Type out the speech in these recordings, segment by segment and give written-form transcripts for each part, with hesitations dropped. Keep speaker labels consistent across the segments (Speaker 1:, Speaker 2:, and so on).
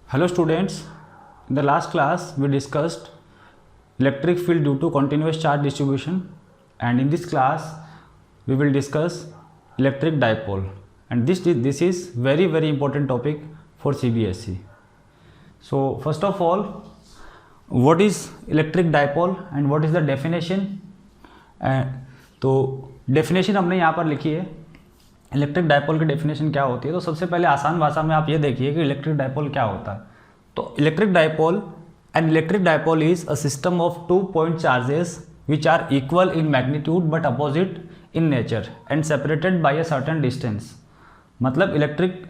Speaker 1: Hello students, in the last class we discussed electric field due to continuous charge distribution, and in this class we will discuss electric dipole, and this is very important topic for CBSE. So first of all, what is electric dipole and what is the definition? तो definition हमने यहाँ पर लिखी है। Electric dipole की definition क्या होती है, तो सबसे पहले आसान भाषा में आप ये देखिए कि इलेक्ट्रिक डायपोल क्या होता है। तो electric dipole, an electric dipole is a system of 2 point charges which are equal in magnitude but opposite in nature and separated by a certain distance. मतलब इलेक्ट्रिक,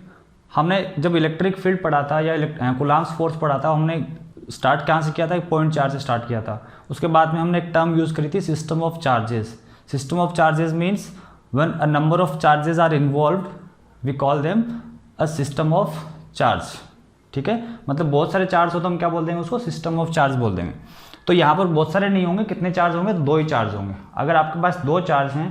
Speaker 1: हमने जब इलेक्ट्रिक फील्ड पढ़ा था या कूलम्ब्स फोर्स पढ़ा था, हमने start कहाँ से किया था, एक पॉइंट चार्ज से स्टार्ट किया था। उसके बाद में हमने एक टर्म यूज़ करी थी, system of charges. System of charges means when a number of charges are involved we call them a system of charge। ठीक है, मतलब बहुत सारे चार्ज हो तो हम क्या बोल देंगे, उसको सिस्टम ऑफ चार्ज बोल देंगे। तो यहाँ पर बहुत सारे नहीं होंगे, कितने चार्ज होंगे, 2 ही चार्ज होंगे। अगर आपके पास 2 चार्ज हैं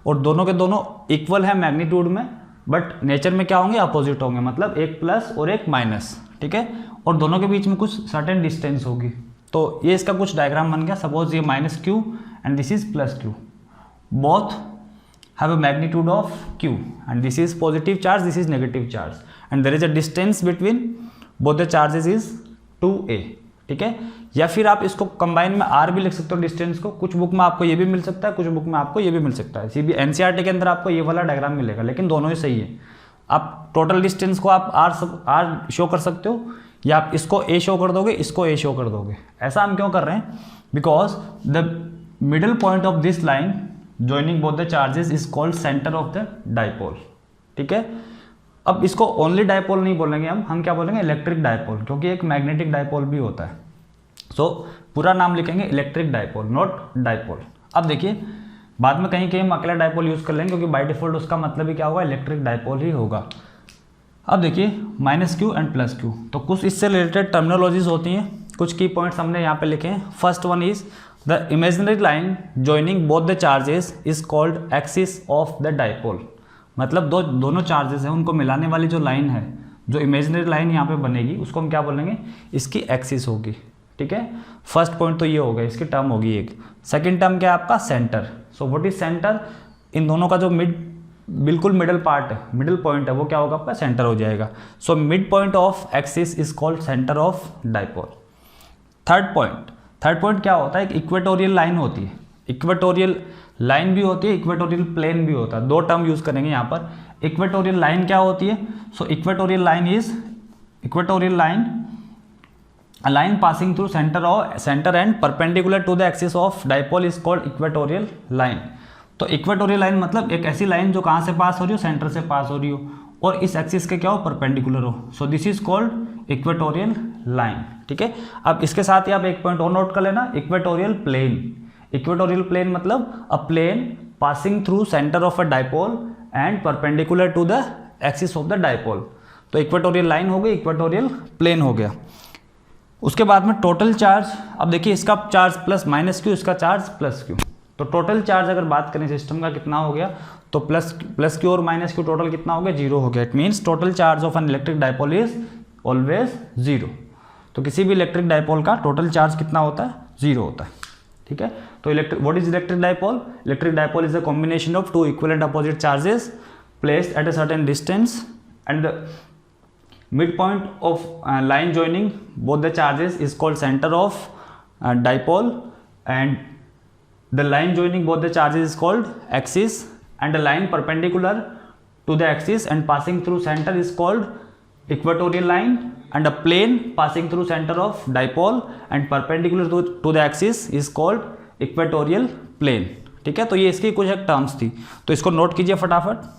Speaker 1: और दोनों के दोनों इक्वल है मैग्नीट्यूड में, बट नेचर में क्या होंगे, अपोजिट होंगे, मतलब एक प्लस और एक माइनस। ठीक है, और दोनों के बीच में कुछ सर्टेन डिस्टेंस होगी। तो ये इसका कुछ डायग्राम बन गया। सपोज ये -q and this is +q, both have a magnitude of q and this is positive charge, this is negative charge, and there is a distance between both the charges is 2a। ठीक है, या फिर आप इसको combine में r भी लिख सकते हो डिस्टेंस को। कुछ बुक में आपको ये भी मिल सकता है, कुछ बुक में आपको ये भी मिल सकता है। सीबी एनसीईआरटी के अंदर आपको ये वाला डायग्राम मिलेगा, लेकिन दोनों ही सही है। आप टोटल डिस्टेंस को आप r शो कर सकते हो, या आप इसको a शो कर दोगे, इसको a शो कर दोगे। ऐसा हम क्यों कर रहे हैं, because the middle point of this line joining both the charges is called center of the dipole। ठीक है, अब इसको ओनली डायपोल नहीं बोलेंगे हम क्या बोलेंगे, इलेक्ट्रिक डायपोल, क्योंकि एक मैग्नेटिक डायपोल भी होता है। सो पूरा नाम लिखेंगे इलेक्ट्रिक डायपोल, नॉट डायपोल। अब देखिए, बाद में कहीं कहीं हम अकेला डायपोल यूज कर लेंगे, क्योंकि बाय डिफॉल्ट उसका मतलब ही क्या होगा, इलेक्ट्रिक डायपोल ही होगा। अब देखिए -q एंड +q, तो कुछ इससे रिलेटेड टर्मिनोलॉजीज होती हैं, कुछ की पॉइंट्स हमने यहाँ पे लिखे हैं। First one is The imaginary line joining both the charges is called axis of the dipole। मतलब दोनों चार्जेस हैं, उनको मिलाने वाली जो लाइन है, जो इमेजिनरी लाइन यहाँ पे बनेगी, उसको हम क्या बोलेंगे, इसकी एक्सिस होगी। ठीक है, फर्स्ट पॉइंट तो ये हो गया, इसकी टर्म होगी एक। सेकंड टर्म क्या है आपका, centre. So what is centre, इन दोनों का जो बिल्कुल मिडल पार्ट है, मिडल पॉइंट है, वो क्या होगा आपका, सेंटर हो जाएगा। So mid point of axis is called centre of dipole. Third point क्या होता है, एक इक्वेटोरियल लाइन होती है। इक्वेटोरियल लाइन भी होती है, इक्वेटोरियल प्लेन भी होता है। 2 टर्म यूज करेंगे यहाँ पर। इक्वेटोरियल लाइन क्या होती है, so equatorial line is a line passing through center and perpendicular to the axis of dipole is called equatorial line। तो इक्वेटोरियल लाइन मतलब एक ऐसी लाइन जो कहाँ से पास हो रही हो, सेंटर से पास हो रही हो, और इस एक्सिस के क्या हो, परपेंडिकुलर हो। सो this is called equatorial line. ठीक है, अब इसके साथ ही आप एक पॉइंट और नोट कर लेना, इक्वेटोरियल प्लेन। इक्वेटोरियल प्लेन मतलब a plane passing through centre of a dipole and perpendicular to the axis of the dipole. तो इक्वेटोरियल लाइन हो गई, इक्वेटोरियल प्लेन हो गया। उसके बाद में टोटल चार्ज, अब देखिए इसका चार्ज +-q, इसका चार्ज +q। तो टोटल चार्ज अगर बात करें सिस्टम का कितना हो गया, तो +q और -q टोटल कितना हो गया, 0 हो गया। It means total charge of an electric dipole is always 0। तो किसी भी इलेक्ट्रिक डायपोल का टोटल चार्ज कितना होता है, 0 होता है। ठीक है, तो what is electric dipole, electric dipole is a combination of 2 equal and opposite charges placed at a certain distance and the mid point of line joining both the charges is called centre of dipole, and the line joining both the charges is called axis, and a line perpendicular to the axis and passing through center is called equatorial line, and a plane passing through center of dipole and perpendicular to the axis is called equatorial plane। ठीक है, तो ये इसकी कुछ एक terms थी, तो इसको नोट कीजिए फटाफट।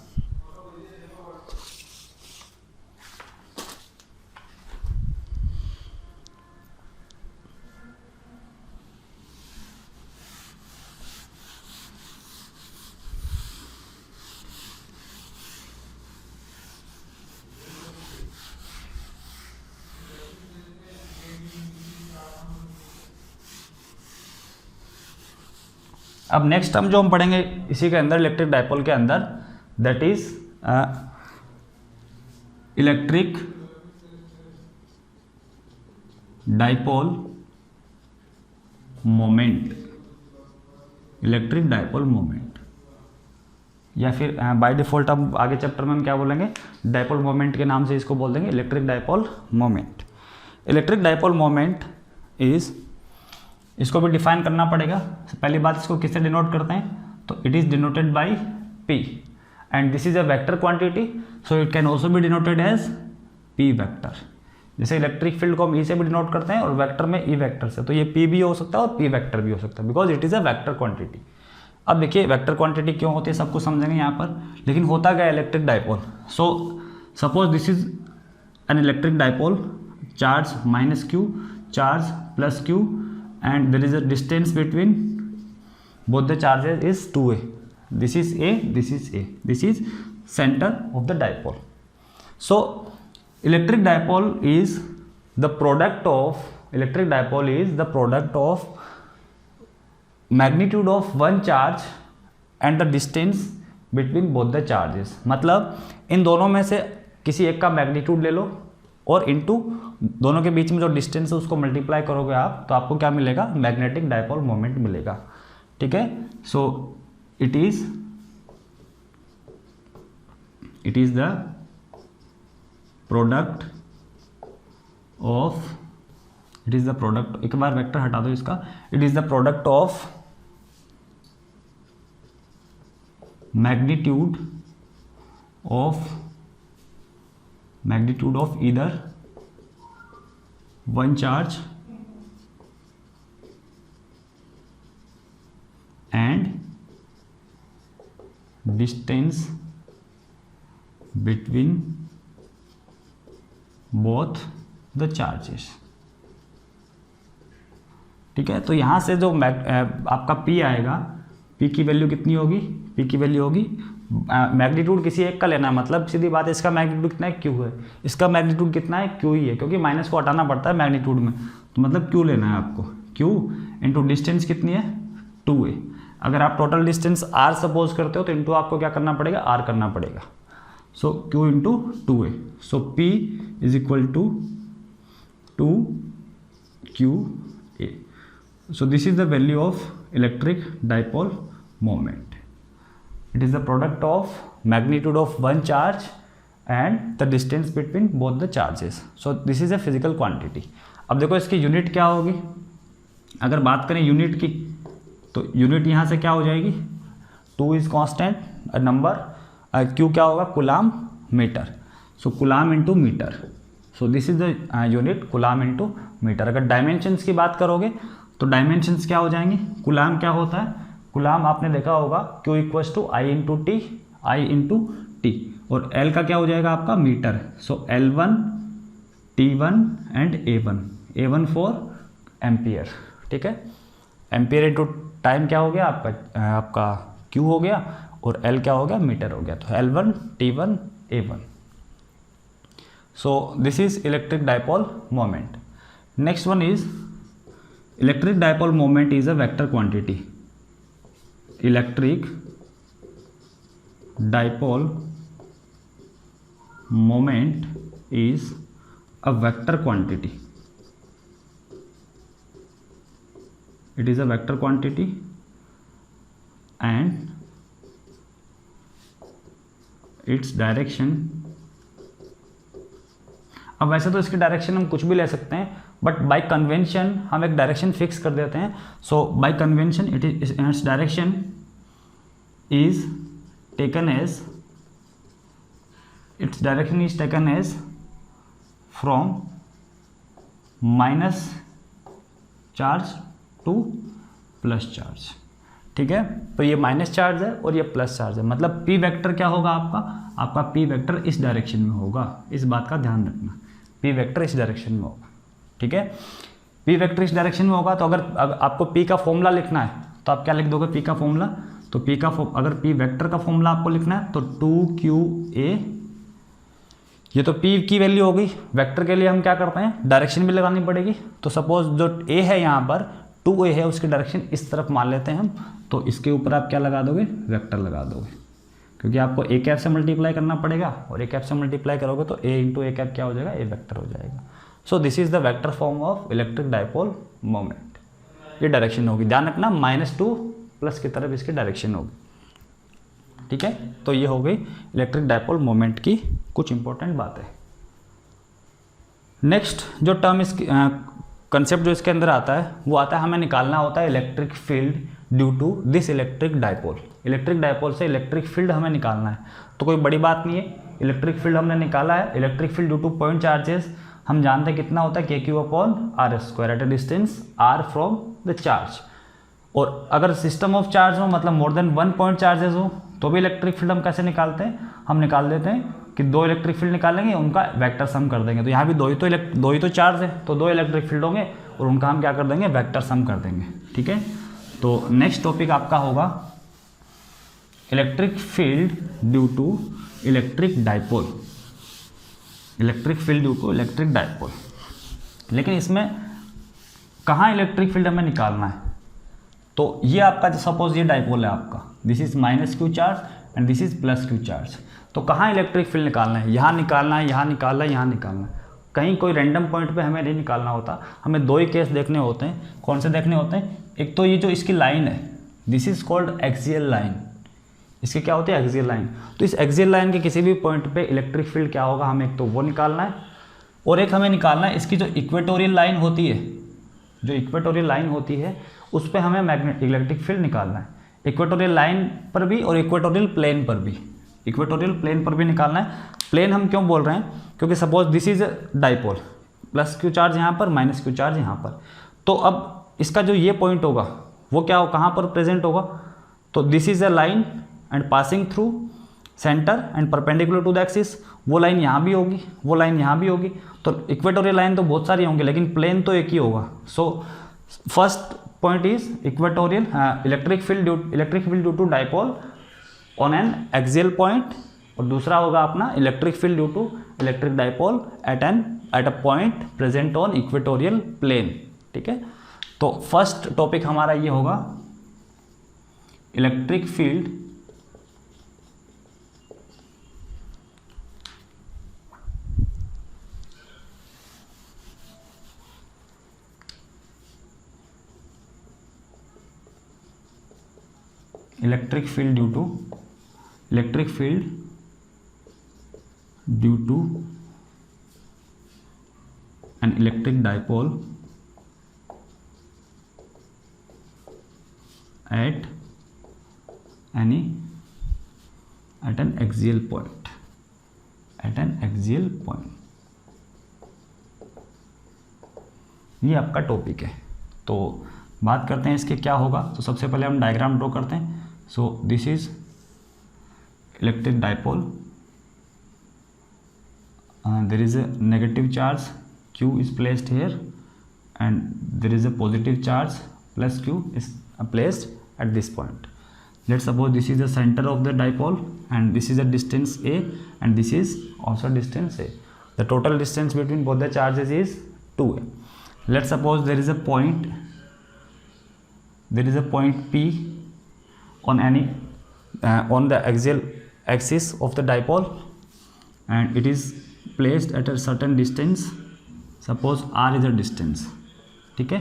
Speaker 1: अब नेक्स्ट टर्म जो हम पढ़ेंगे इसी के अंदर, इलेक्ट्रिक डायपोल के अंदर, that is electric dipole moment, electric dipole moment, या फिर बाय डिफ़ॉल्ट अब आगे चैप्टर में हम क्या बोलेंगे, डाइपोल मोमेंट के नाम से इसको बोल देंगे, electric dipole moment. Electric dipole moment is, इसको भी डिफाइन करना पड़ेगा। पहली बात, इसको किससे डिनोट करते हैं, तो it is denoted by P and this is a vector quantity, so it can also be denoted as P vector. जैसे इलेक्ट्रिक फील्ड को हम E से भी डिनोट करते हैं और वेक्टर में E वेक्टर से, तो ये P भी हो सकता है और P वेक्टर भी हो सकता है, because it is a vector quantity. अब देखिए वेक्टर क्वांटिटी क्यों होती है सब कुछ समझेंगे यहाँ पर, लेकिन होता क्या है electric dipole. So suppose this is an electric dipole, charge -q, charge +q, and there is a distance between both the charges is 2a. This is a, this is a, this is center of the dipole. So electric dipole is the product of, electric dipole is the product of magnitude of one charge and the distance between both the charges. मतलब इन दोनों में से किसी एक का magnitude ले लो और into दोनों के बीच में जो डिस्टेंस है उसको मल्टीप्लाई करोगे आप, तो आपको क्या मिलेगा, मैग्नेटिक डाइपोल मोमेंट मिलेगा। ठीक है, सो it is the product of, it is the product, एक बार वेक्टर हटा दो इसका, it is the product of magnitude of either one charge and distance between both the charges। ठीक है, तो यहाँ से जो आपका P आएगा, P की वैल्यू कितनी होगी, P की वैल्यू होगी, मैग्नीट्यूड किसी एक का लेना है, मतलब सीधी बात है, इसका मैग्नीट्यूड कितना है, Q है, इसका मैग्नीट्यूड कितना है, Q ही है, क्योंकि माइनस को हटाना पड़ता है मैग्नीट्यूड में, तो मतलब Q लेना है आपको, Q इंटू डिस्टेंस कितनी है, 2a। अगर आप टोटल डिस्टेंस R सपोज करते हो तो इंटू आपको क्या करना पड़ेगा, R करना पड़ेगा, so Q into 2a, so P is equal to 2QA। So this is the value of electric dipole moment. It is the product of magnitude of one charge and the distance between both the charges. So this is a physical quantity. अब देखो इसकी unit क्या होगी, अगर बात करें unit की, तो यूनिट यहाँ से क्या हो जाएगी, 2 इज कांस्टेंट, नंबर, Q क्या होगा, coulomb metre, so coulomb into metre, so this is the unit coulomb into metre. अगर डायमेंशंस की बात करोगे तो डायमेंशंस क्या हो जाएंगे, कूलाम क्या होता है, कूलाम आपने देखा होगा Q equals to I into T, और L का क्या हो जाएगा आपका, metre, so L1 T1 and A1 for ampere. ठीक है, एम्पियर इंटू टाइम क्या हो गया आपका Q हो गया, और L क्या हो गया, मीटर हो गया, तो L1 T1 A1। So this is electric dipole moment. Next one is electric dipole moment is a vector quantity. Electric dipole moment is a vector quantity. It is a vector quantity and its direction. अब वैसे तो इसकी direction हम कुछ भी ले सकते हैं, बट बाय कन्वेंशन हम एक डायरेक्शन फिक्स कर देते हैं. So by convention its direction is taken as from minus charge to plus charge. ठीक है, तो ये माइनस चार्ज है और ये प्लस चार्ज है, मतलब पी वेक्टर क्या होगा आपका पी वेक्टर इस डायरेक्शन में होगा. इस बात का ध्यान रखना, पी वेक्टर इस डायरेक्शन में होगा. ठीक है, पी वेक्टर इस डायरेक्शन में होगा. तो अगर आपको पी का फॉर्मूला लिखना है तो आप क्या लिख दोगे, पी का फॉर्मूला. तो पी का अगर पी वेक्टर का फॉर्मूला आपको लिखना है तो 2QA, ये तो पी की वैल्यू हो गई. वेक्टर के लिए हम क्या करते हैं, डायरेक्शन भी लगानी पड़ेगी. तो सपोज जो ए है यहाँ पर 2A है, उसकी डायरेक्शन इस तरफ मान लेते हैं हम, तो इसके ऊपर आप क्या लगा दोगे, वेक्टर लगा दोगे, क्योंकि आपको ए कैप से मल्टीप्लाई करना पड़ेगा और ए कैप से मल्टीप्लाई करोगे तो ए इंटू ए कैप क्या हो जाएगा, ए वेक्टर हो जाएगा. सो this is the vector form of electric dipole moment. ये डायरेक्शन होगी, ध्यान रखना -2 प्लस की तरफ इसकी डायरेक्शन होगी। ठीक है, तो ये हो गई इलेक्ट्रिक डाइपोल मोमेंट की कुछ इंपॉर्टेंट बातें। नेक्स्ट जो टर्म इस कंसेप्ट जो इसके अंदर आता है वो आता है, हमें निकालना होता है electric field due to this electric dipole. Electric dipole से इलेक्ट्रिक फील्ड हमें निकालना है, तो कोई बड़ी बात नहीं है। इलेक्ट्रिक फील्ड हमने निकाला है, electric field due two point charges हम जानते हैं कितना होता है, KQ/r² at a distance r from the charge. और अगर सिस्टम ऑफ चार्ज हो, मतलब मोर देन 1 पॉइंट चार्जेस हो, तो भी इलेक्ट्रिक फील्ड हम कैसे निकालते हैं, हम निकाल देते हैं कि 2 इलेक्ट्रिक फील्ड निकालेंगे, उनका वेक्टर सम कर देंगे। तो यहाँ भी दो ही तो चार्ज है, तो 2 इलेक्ट्रिक फील्ड होंगे और उनका हम क्या कर देंगे, वेक्टर सम कर देंगे। ठीक है, तो नेक्स्ट टॉपिक आपका होगा electric field due to electric dipole. Electric field due to electric dipole, लेकिन इसमें कहाँ इलेक्ट्रिक फील्ड हमें निकालना है, तो ये आपका सपोज ये डाइपोल है आपका, this is -q charge and this is +q charge. तो कहाँ इलेक्ट्रिक फील्ड निकालना है, यहाँ निकालना है, यहाँ निकालना है, यहाँ निकालना है। कहीं कोई रैंडम पॉइंट पे हमें नहीं निकालना होता, हमें 2 ही केस देखने होते हैं। कौन से देखने होते हैं, एक तो ये जो इसकी लाइन है, this is called axial line. इसके क्या होती है, एक्सियल लाइन। तो इस एक्सियल लाइन के किसी भी पॉइंट पे इलेक्ट्रिक फील्ड क्या होगा, हमें एक तो वो निकालना है, और एक हमें निकालना है इसकी जो इक्वेटोरियल लाइन होती है, जो इक्वेटोरियल लाइन होती है उस पर हमें मैग्नेटिक इलेक्ट्रिक फील्ड निकालना है। इक्वेटोरियल लाइन पर भी और इक्वेटोरियल प्लेन पर भी, इक्वेटोरियल प्लेन पर भी निकालना है। प्लेन हम क्यों बोल रहे हैं, क्योंकि suppose this is dipole, +q charge यहाँ पर, -q चार्ज यहाँ पर। तो अब इसका जो ये पॉइंट होगा वो क्या हो, कहाँ पर प्रेजेंट होगा, तो this is a line and passing through centre and perpendicular to the axis. वो लाइन यहाँ भी होगी, वो लाइन यहाँ भी होगी। तो इक्वेटोरियल लाइन तो बहुत सारी होंगी, लेकिन प्लेन तो एक ही होगा। So first point is equatorial electric field due to dipole on an axial point, और दूसरा होगा अपना electric field due to electric dipole at a point present on equatorial plane. ठीक है, तो फर्स्ट टॉपिक हमारा ये होगा electric field due to an electric dipole at an axial point, ये आपका टॉपिक है। तो बात करते हैं इसके क्या होगा। तो सबसे पहले हम डायग्राम ड्रॉ करते हैं। सो this is electric dipole, there is a negative charge q is placed here and there is a positive charge +q is placed at this point. Let's suppose this is the center of the dipole and this is a distance a and this is also distance a. The total distance between both the charges is 2a. Let's suppose there is a point P on on the axial axis of the dipole and it is placed at a certain distance, suppose r is a distance। ठीक है,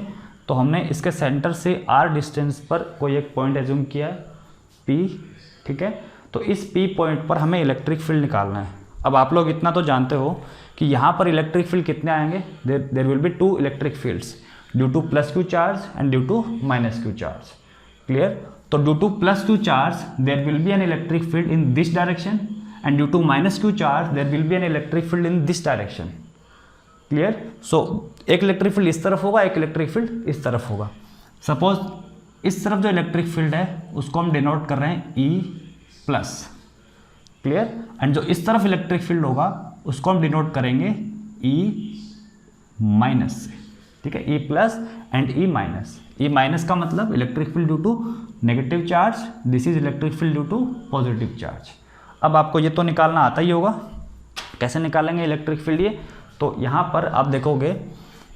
Speaker 1: तो हमने इसके centre से r distance पर कोई एक point assume किया है P। ठीक है, तो इस P पॉइंट पर हमें इलेक्ट्रिक फील्ड निकालना है। अब आप लोग इतना तो जानते हो कि यहाँ पर इलेक्ट्रिक फील्ड कितने आएंगे, there will be 2 electric fields due to +q charge and due to -q charge. Clear, तो due to +q charge there will be an electric field in this direction and due to -q charge there will be an electric field in this direction. Clear? So एक electric field इस तरफ होगा, एक electric field इस तरफ होगा। Suppose इस तरफ जो इलेक्ट्रिक फील्ड है उसको हम डिनोट कर रहे हैं E+। क्लियर, एंड जो इस तरफ इलेक्ट्रिक फील्ड होगा उसको हम डिनोट करेंगे E- से। ठीक है, E+ एंड E-। का मतलब electric field due to negative charge, this is electric field due to positive charge. अब आपको ये तो निकालना आता ही होगा, कैसे निकालेंगे इलेक्ट्रिक फील्ड ये। तो यहाँ पर आप देखोगे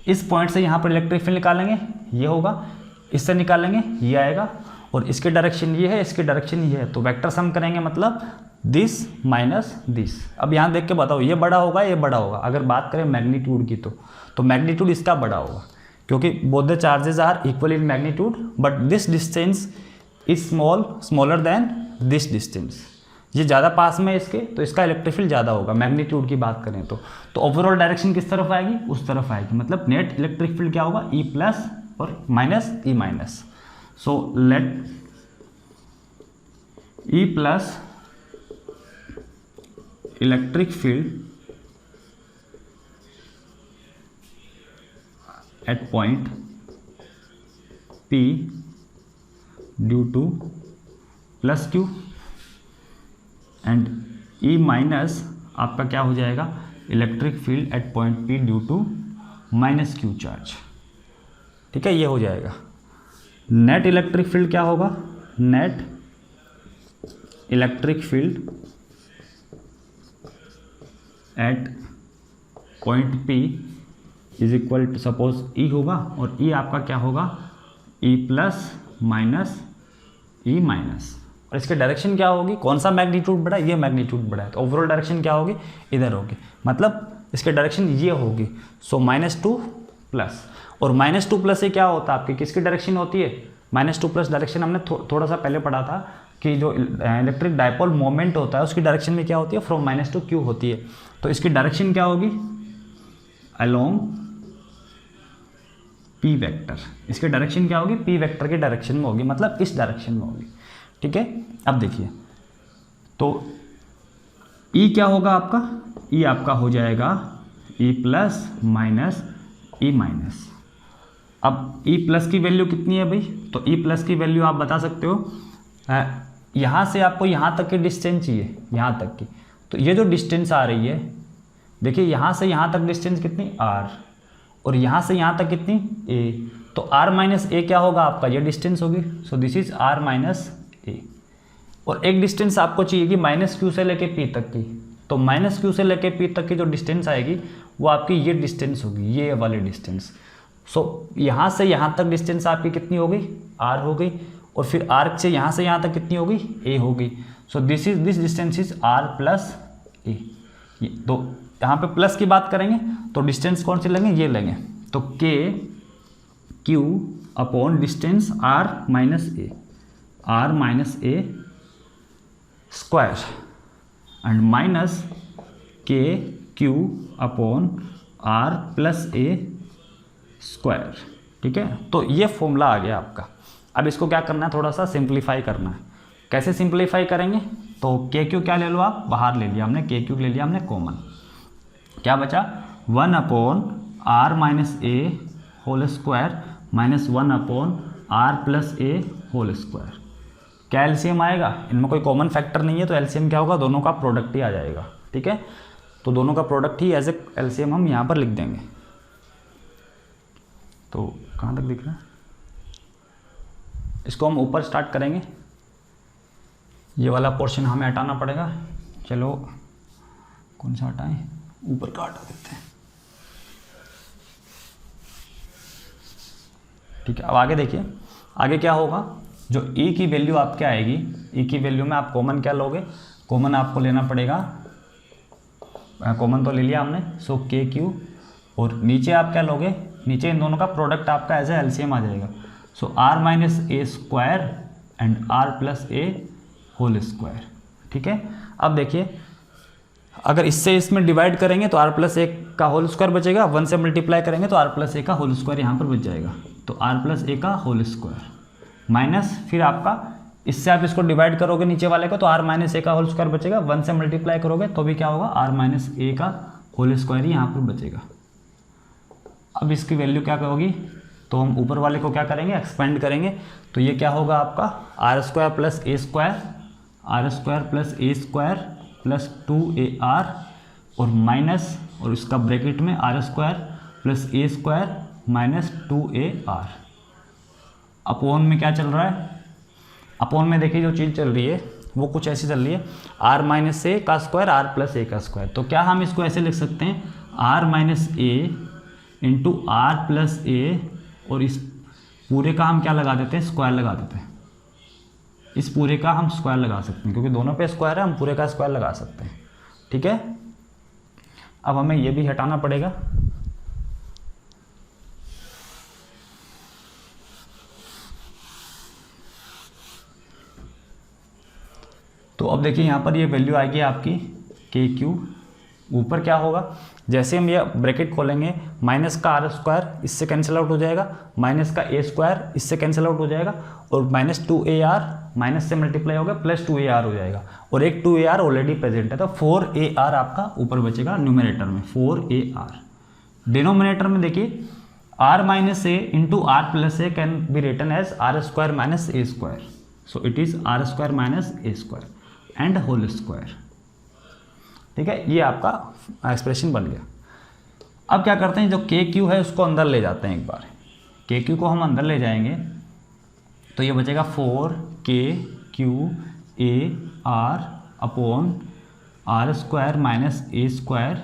Speaker 1: इस पॉइंट से यहाँ पर इलेक्ट्रिक फील्ड निकालेंगे, ये होगा, इससे निकालेंगे ये आएगा, और इसकी डायरेक्शन ये है, इसकी डायरेक्शन ये है। तो वेक्टर सम करेंगे मतलब दिस माइनस दिस। अब यहाँ देख के बताओ ये बड़ा होगा ये बड़ा होगा। अगर बात करें मैग्नीट्यूड की तो मैग्नीट्यूड इसका बड़ा होगा, क्योंकि both the charges are equal in magnitude, but this distance is smaller than this distance. ये ज़्यादा पास में इसके, तो इसका इलेक्ट्रिक फील्ड ज़्यादा होगा मैग्नीट्यूड की बात करें तो ओवरऑल डायरेक्शन किस तरफ आएगी, उस तरफ आएगी। मतलब नेट इलेक्ट्रिक फील्ड क्या होगा, ई प्लस और minus E minus. So let E plus electric field at point P due to plus Q and E minus आपका क्या हो जाएगा, electric field at point P due to minus Q charge. ठीक है, ये हो जाएगा। नेट इलेक्ट्रिक फील्ड क्या होगा, net electric field at point P is equal to suppose E होगा, और ई आपका क्या होगा, E plus minus E minus. और इसके डायरेक्शन क्या होगी, कौन सा मैग्नीट्यूड बढ़ा है, ये मैग्नीट्यूड बढ़ा है, तो ओवरऑल डायरेक्शन क्या होगी, इधर होगी। मतलब इसके डायरेक्शन ये होगी। सो -2 प्लस, और -2 प्लस से क्या होता है आपकी, किसकी डायरेक्शन होती है, -2 प्लस डायरेक्शन हमने थोड़ा सा पहले पढ़ा था कि जो इलेक्ट्रिक डायपोल मोमेंट होता है उसकी डायरेक्शन में क्या होती है, फ्रॉम -2 टू Q होती है। तो इसकी डायरेक्शन क्या होगी, अलोंग P वेक्टर। इसकी डायरेक्शन क्या होगी, P वेक्टर के डायरेक्शन में होगी, मतलब इस डायरेक्शन में होगी। ठीक है, अब देखिए तो E क्या होगा आपका, E आपका हो जाएगा E plus minus E minus. अब E प्लस की वैल्यू कितनी है भाई, तो E प्लस की वैल्यू आप बता सकते हो, यहाँ से आपको यहाँ तक की डिस्टेंस चाहिए, यहाँ तक की। तो ये जो डिस्टेंस आ रही है, देखिए यहाँ से यहाँ तक डिस्टेंस कितनी R, और यहाँ से यहाँ तक कितनी A, तो R माइनस ए क्या होगा आपका, ये डिस्टेंस होगी। So this is R minus a. और एक डिस्टेंस आपको चाहिए कि -Q से लेके P तक की, तो -Q से लेके P तक की जो डिस्टेंस आएगी वो आपकी ये डिस्टेंस होगी, ये वाली डिस्टेंस। सो यहाँ से यहाँ तक डिस्टेंस आपकी कितनी हो गई, R हो गई, और फिर R से यहाँ तक कितनी होगी, A होगी। So this distance is R plus a. तो यहाँ पे प्लस की बात करेंगे तो डिस्टेंस कौन सी लेंगे, ये लेंगे, तो K Q upon distance R minus a square and minus K Q upon R plus a square. ठीक है, तो ये फॉर्मूला आ गया आपका। अब इसको क्या करना है, थोड़ा सा सिंप्लीफाई करना है। कैसे सिंप्लीफाई करेंगे, तो KQ क्या ले लो आप, बाहर ले लिया हमने, KQ ले लिया हमने कॉमन, क्या बचा 1 upon R minus a whole square minus 1 upon R plus a whole square. क्या एलसीएम आएगा, इनमें कोई कॉमन फैक्टर नहीं है, तो एलसीएम क्या होगा, दोनों का प्रोडक्ट ही आ जाएगा। ठीक है, तो दोनों का प्रोडक्ट ही एज ए एलसीएम हम यहाँ पर लिख देंगे। तो कहाँ तक दिख रहा है, इसको हम ऊपर स्टार्ट करेंगे, ये वाला पोर्शन हमें हटाना पड़ेगा। चलो कौन सा हटाएं, ऊपर का हटा देते हैं। ठीक है, अब आगे देखिए, आगे क्या होगा, जो E की वैल्यू आपके आएगी, E की वैल्यू में आप कॉमन क्या लोगे, कॉमन आपको लेना पड़ेगा, कॉमन तो ले लिया हमने, सो KQ, और नीचे आप क्या लोगे, नीचे इन दोनों का प्रोडक्ट आपका एज ए एलसीएम आ जाएगा। So R minus a square and R plus a whole square. ठीक है, अब देखिए अगर इससे इसमें डिवाइड करेंगे तो R प्लस ए का होल स्क्वायर बचेगा, 1 से मल्टीप्लाई करेंगे तो R प्लस ए का होल स्क्वायर यहाँ पर बच जाएगा, तो R प्लस ए का होल स्क्वायर माइनस, फिर आपका इससे आप इसको डिवाइड करोगे नीचे वाले को तो R माइनस ए का होल स्क्वायर बचेगा, 1 से मल्टीप्लाई करोगे तो भी क्या होगा, R माइनस ए का होल स्क्वायर ही यहाँ पर बचेगा। अब इसकी वैल्यू क्या होगी, तो हम ऊपर वाले को क्या करेंगे, एक्सपेंड करेंगे, तो ये क्या होगा आपका R square plus a square, R square plus a square plus 2AR, और माइनस, और इसका ब्रैकेट में R square plus a square minus 2AR। Upon में क्या चल रहा है, अपॉन में देखिए जो चीज़ चल रही है वो कुछ ऐसी चल रही है, R माइनस ए का स्क्वायर R प्लस ए का स्क्वायर। तो क्या हम इसको ऐसे लिख सकते हैं, R minus a into R plus ए, और इस पूरे का हम क्या लगा देते हैं, स्क्वायर लगा देते हैं। इस पूरे का हम स्क्वायर लगा सकते हैं, क्योंकि दोनों पे स्क्वायर है, हम पूरे का स्क्वायर लगा सकते हैं। ठीक है, अब हमें ये भी हटाना पड़ेगा। तो अब देखिए यहाँ पर ये वैल्यू आएगी आपकी के क्यू, ऊपर क्या होगा, जैसे हम ये ब्रैकेट खोलेंगे माइनस का आर स्क्वायर इससे कैंसिल आउट हो जाएगा, माइनस का ए स्क्वायर इससे कैंसिल आउट हो जाएगा, और माइनस 2ar माइनस से मल्टीप्लाई होगा प्लस 2ar हो जाएगा, और एक 2ar ऑलरेडी प्रेजेंट है, तो 4ar आपका ऊपर बचेगा न्यूमरेटर में, 4ar। डिनोमिनेटर में देखिए r minus a into r plus a can be written as are square minus a square, so it is r square minus a square and whole square. ठीक है, ये आपका एक्सप्रेशन बन गया। अब क्या करते हैं, जो के क्यू है उसको अंदर ले जाते हैं एक बार, के क्यू को हम अंदर ले जाएंगे तो ये बचेगा 4k q a r upon r square minus a square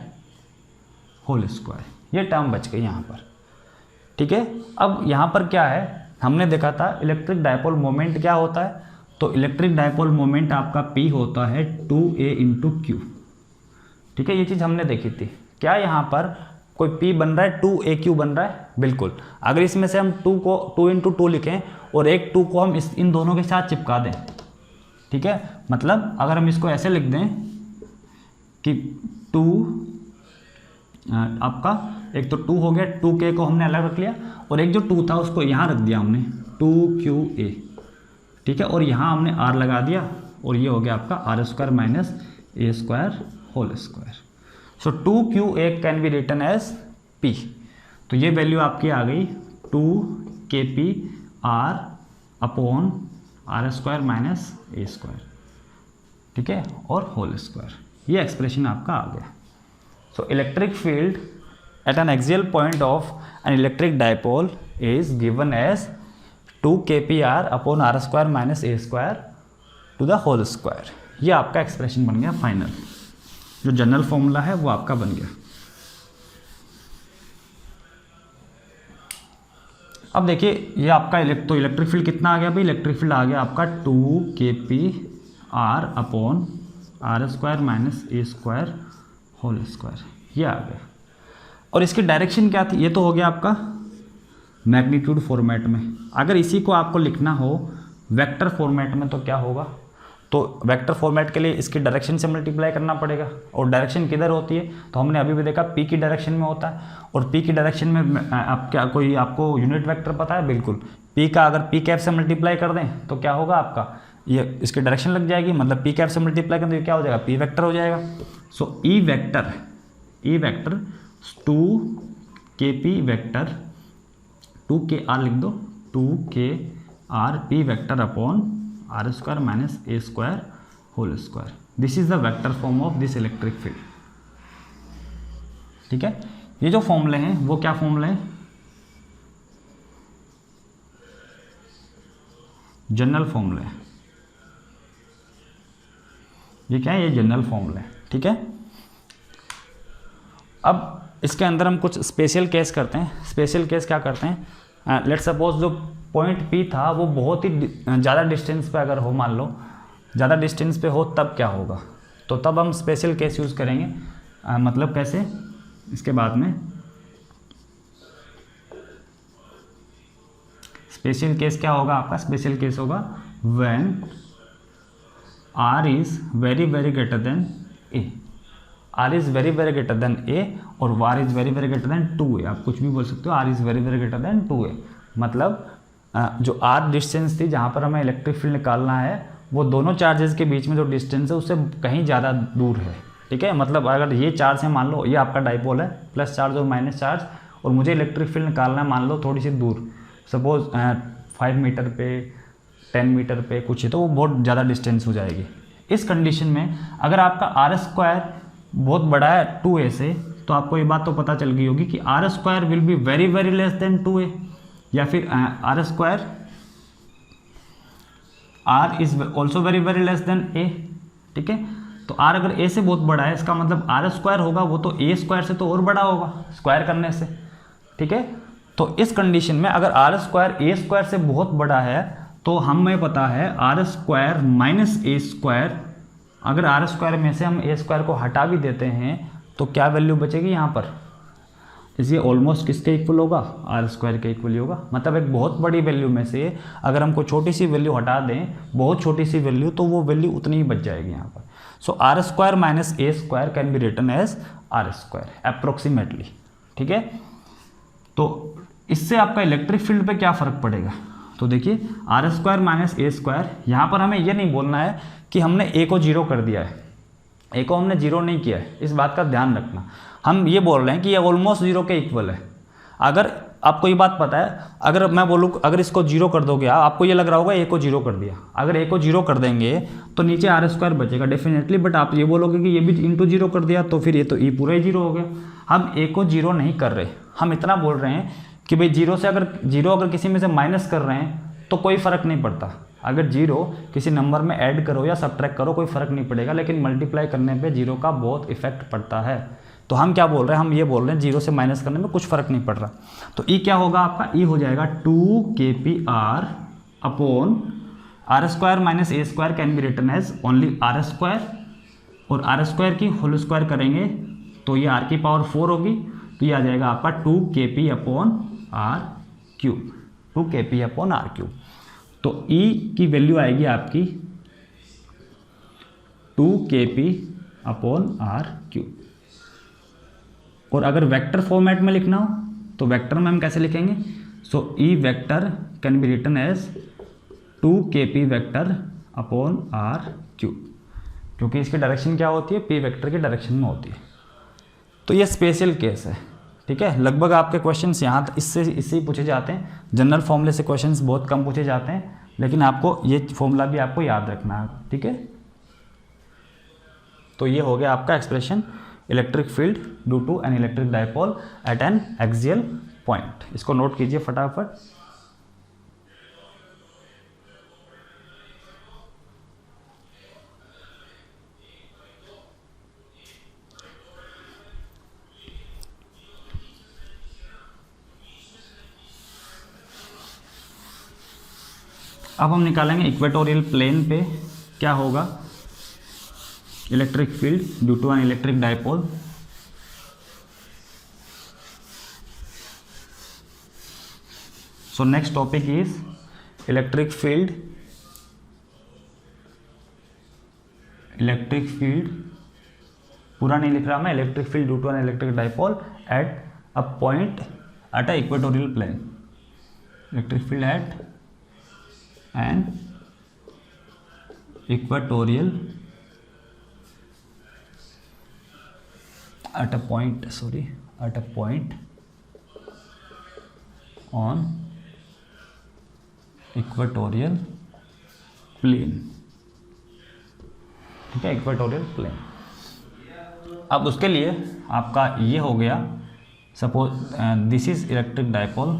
Speaker 1: whole square, ये टर्म बच गई यहाँ पर। ठीक है, अब यहाँ पर क्या है, हमने देखा था इलेक्ट्रिक डायपोल मोमेंट क्या होता है, तो इलेक्ट्रिक डायपोल मोमेंट आपका P होता है 2a इंटू क्यू। ठीक है, ये चीज़ हमने देखी थी। क्या यहाँ पर कोई P बन रहा है, 2aq बन रहा है, बिल्कुल। अगर इसमें से हम 2 इंटू 2 लिखें और एक 2 को हम इन दोनों के साथ चिपका दें, ठीक है, मतलब अगर हम इसको ऐसे लिख दें कि 2 आपका एक तो 2 हो गया, 2k को हमने अलग रख लिया, और एक जो 2 था उसको यहाँ रख दिया हमने 2qa। ठीक है, और यहाँ हमने r लगा दिया, और ये हो गया आपका r square minus a square whole square. So 2qa can be written as p। तो ये वैल्यू आपकी आ गई 2kp r upon r square minus a square. ठीक है, और होल स्क्वायर, ये एक्सप्रेशन आपका आ गया। So electric field at an axial point of an electric dipole is given as 2kpr upon r square minus a square to the whole square. ये आपका expression बन गया फाइनल, जो जनरल फॉर्मूला है वो आपका बन गया। अब देखिए ये आपका इलेक्ट्रिक फील्ड कितना आ गया भाई, इलेक्ट्रिक फील्ड आ गया आपका 2kpr upon r square minus a square whole square, ये आ गया। और इसकी डायरेक्शन क्या थी, ये तो हो गया आपका मैग्नीट्यूड फॉर्मेट में। अगर इसी को आपको लिखना हो वेक्टर फॉर्मेट में तो क्या होगा, तो वेक्टर फॉर्मेट के लिए इसकी डायरेक्शन से मल्टीप्लाई करना पड़ेगा, और डायरेक्शन किधर होती है, तो हमने अभी भी देखा पी की डायरेक्शन में होता है, और पी की डायरेक्शन में आप क्या कोई आपको यूनिट वेक्टर पता है, बिल्कुल पी का अगर पी कैप से मल्टीप्लाई कर दें तो क्या होगा आपका, ये इसकी डायरेक्शन लग जाएगी, मतलब पी कैप से मल्टीप्लाई करें तो क्या हो जाएगा, पी वेक्टर हो जाएगा। सो E vector 2kp vector 2kr लिख दो, 2kr p vector upon r square minus a square whole square. This is the vector form of this electric field. ठीक है, ये जो फॉर्मूले हैं वो क्या फॉर्मूले हैं, जनरल फॉर्मूले हैं। ये क्या है, ये जनरल फॉर्मूले हैं। ठीक है, अब इसके अंदर हम कुछ स्पेशल केस करते हैं। स्पेशल केस क्या करते हैं, लेट्स सपोज जो पॉइंट P था वो बहुत ही ज़्यादा डिस्टेंस पे अगर हो, मान लो ज़्यादा डिस्टेंस पे हो, तब क्या होगा, तो तब हम स्पेशल केस यूज़ करेंगे। मतलब कैसे, इसके बाद में स्पेशल केस क्या होगा आपका, स्पेशल केस होगा when r is very very greater then a, r is very very greater then a और r is very very greater then 2a। आप कुछ भी बोल सकते हो, r is very very greater then 2a, मतलब जो r डिस्टेंस थी जहाँ पर हमें इलेक्ट्रिक फील्ड निकालना है, वो दोनों चार्जेस के बीच में जो डिस्टेंस है उससे कहीं ज़्यादा दूर है। ठीक है, मतलब अगर ये चार्ज है, मान लो ये आपका डाइपोल है, प्लस चार्ज और माइनस चार्ज, और मुझे इलेक्ट्रिक फील्ड निकालना है मान लो थोड़ी सी दूर, सपोज 5 मीटर पे 10 मीटर पे कुछ है, तो वो बहुत ज़्यादा डिस्टेंस हो जाएगी। इस कंडीशन में अगर आपका आर स्क्वायर बहुत बड़ा है 2a से, तो आपको ये बात तो पता चल गई होगी कि r square will be very very less than 2a, या फिर r square r is also very very less than a। ठीक है, तो r अगर a से बहुत बड़ा है, इसका मतलब आर स्क्वायर होगा वो तो a स्क्वायर से तो और बड़ा होगा स्क्वायर करने से। ठीक है, तो इस कंडीशन में अगर आर स्क्वायर a स्क्वायर से बहुत बड़ा है तो हमें पता है r square minus a square, अगर आर स्क्वायर में से हम ए स्क्वायर को हटा भी देते हैं तो क्या वैल्यू बचेगी यहाँ पर, इसलिए ऑलमोस्ट किसके इक्वल होगा, आर स्क्वायर के इक्वल ही होगा। मतलब एक बहुत बड़ी वैल्यू में से अगर हमको छोटी सी वैल्यू हटा दें, बहुत छोटी सी वैल्यू, तो वो वैल्यू उतनी ही बच जाएगी यहाँ पर। So R square minus a square can be written as are square approximately. ठीक है, तो इससे आपका इलेक्ट्रिक फील्ड पे क्या फ़र्क पड़ेगा, तो देखिए r square minus a square, यहाँ पर हमें ये नहीं बोलना है कि हमने ए को जीरो कर दिया है, ए को हमने जीरो नहीं किया है, इस बात का ध्यान रखना। हम ये बोल रहे हैं कि ये ऑलमोस्ट जीरो के इक्वल है। अगर आपको ये बात पता है, अगर मैं बोलूँ अगर इसको जीरो कर दोगे आपको ये लग रहा होगा ए को जीरो कर दिया, अगर ए को जीरो कर देंगे तो नीचे आर स्क्वायर बचेगा डेफिनेटली, बट आप ये बोलोगे कि ये भी इंटू जीरो कर दिया तो फिर ये तो ई पूरा ही जीरो हो गया। हम ए को जीरो नहीं कर रहे, हम इतना बोल रहे हैं कि भाई जीरो अगर किसी में से माइनस कर रहे हैं तो कोई फ़र्क नहीं पड़ता। अगर जीरो किसी नंबर में ऐड करो या सब्ट्रैक्ट करो कोई फ़र्क नहीं पड़ेगा, लेकिन मल्टीप्लाई करने पे जीरो का बहुत इफेक्ट पड़ता है। तो हम क्या बोल रहे हैं, हम ये बोल रहे हैं जीरो से माइनस करने में कुछ फ़र्क नहीं पड़ रहा। तो ई क्या होगा आपका, ई हो जाएगा 2kpr upon r square minus a square can be written as only r square, और आर स्क्वायर की होल स्क्वायर करेंगे तो ये आर की पावर 4 होगी, तो ये आ जाएगा आपका 2kp upon r cube, 2kp upon r cube. तो E की वैल्यू आएगी आपकी 2kp अपॉन आर क्यूब। और अगर वेक्टर फॉर्मेट में लिखना हो तो वेक्टर में हम कैसे लिखेंगे, so E vector can be written as 2kp vector upon r cube, क्योंकि इसकी डायरेक्शन क्या होती है, P वेक्टर की डायरेक्शन में होती है। तो ये स्पेशल केस है। ठीक है, लगभग आपके क्वेश्चंस यहाँ इससे ही पूछे जाते हैं, जनरल फॉर्मूले से क्वेश्चंस बहुत कम पूछे जाते हैं, लेकिन आपको ये फॉर्मूला भी आपको याद रखना है। ठीक है, तो ये हो गया आपका expression electric field due to an electric dipole at an axial point. इसको नोट कीजिए फटाफट। अब हम निकालेंगे इक्वेटोरियल प्लेन पे क्या होगा electric field due to an electric dipole. So next topic is electric field पूरा नहीं लिख रहा मैं, electric field due to an electric dipole at a point at a equatorial plane, electric field at an equatorial at a point on equatorial plane। ठीक है, equatorial plane. अब उसके लिए आपका ये हो गया, suppose this is electric dipole,